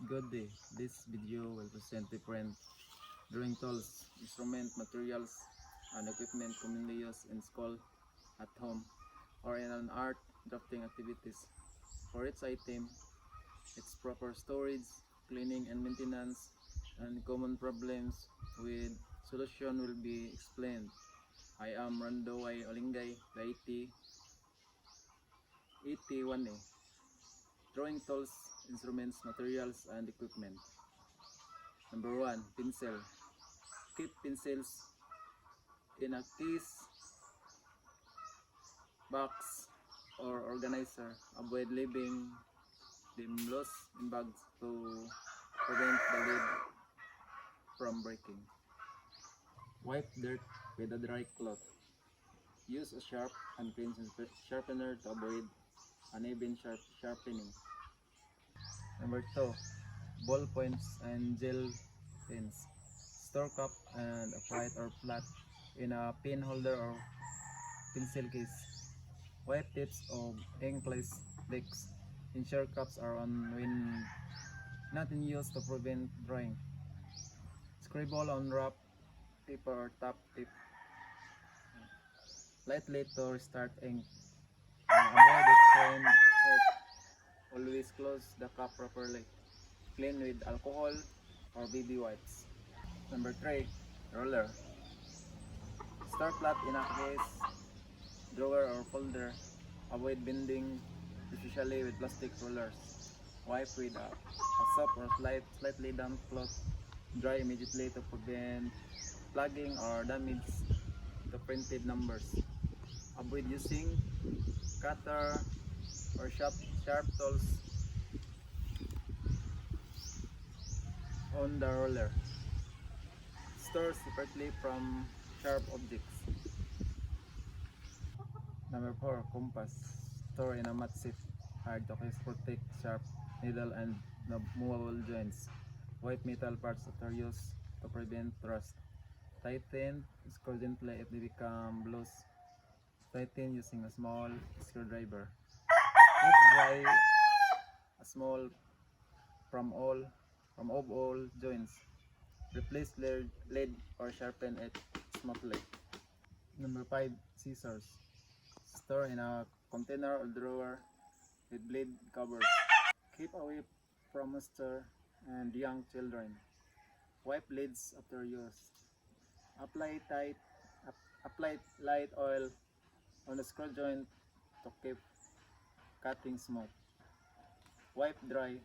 Good day. This video will present different drawing tools, instrument, materials, and equipment commonly used in school, at home, or in an art drafting activities. For each item, its proper storage, cleaning and maintenance, and common problems with solution will be explained. I am Rando Y. Olingay, the ET1A. Drawing tools, instruments, materials, and equipment. Number 1. Pencil. Keep pencils in a case, box, or organizer. Avoid leaving them loose in bags to prevent the lid from breaking. Wipe dirt with a dry cloth. Use a sharp and clean sharpener to avoid uneven sharpening. Number 2. Ball points and gel pens. Store cup and upright or flat in a pen holder or pencil case. Wipe tips of inkless decks. Ensure cups are on when not in use to prevent drying. Scribble on wrap paper or top tip lightly to restart ink. Avoid extreme heat. Always close the cup properly. Clean with alcohol or baby wipes. Number 3. Roller. Store flat in a case, drawer or folder. Avoid bending, especially with plastic rollers. Wipe with a soft or slightly damp cloth. Dry immediately to prevent plugging or damage to printed numbers. Avoid using cutter or sharp tools on the roller. Store separately from sharp objects. Number 4. Compass. Store in a mat seat. Hard to protect sharp needle and movable joints. White metal parts after use to prevent rust. Tighten screw gently if they become loose. Tighten using a small screwdriver. Keep dry a small from all joints. Replace lead or sharpen it smoothly. Number 5. Scissors. Store in a container or drawer with blade covers. Keep away from moisture and young children. Wipe lids after use. Apply light oil on the screw joint to keep cutting smooth. Wipe dry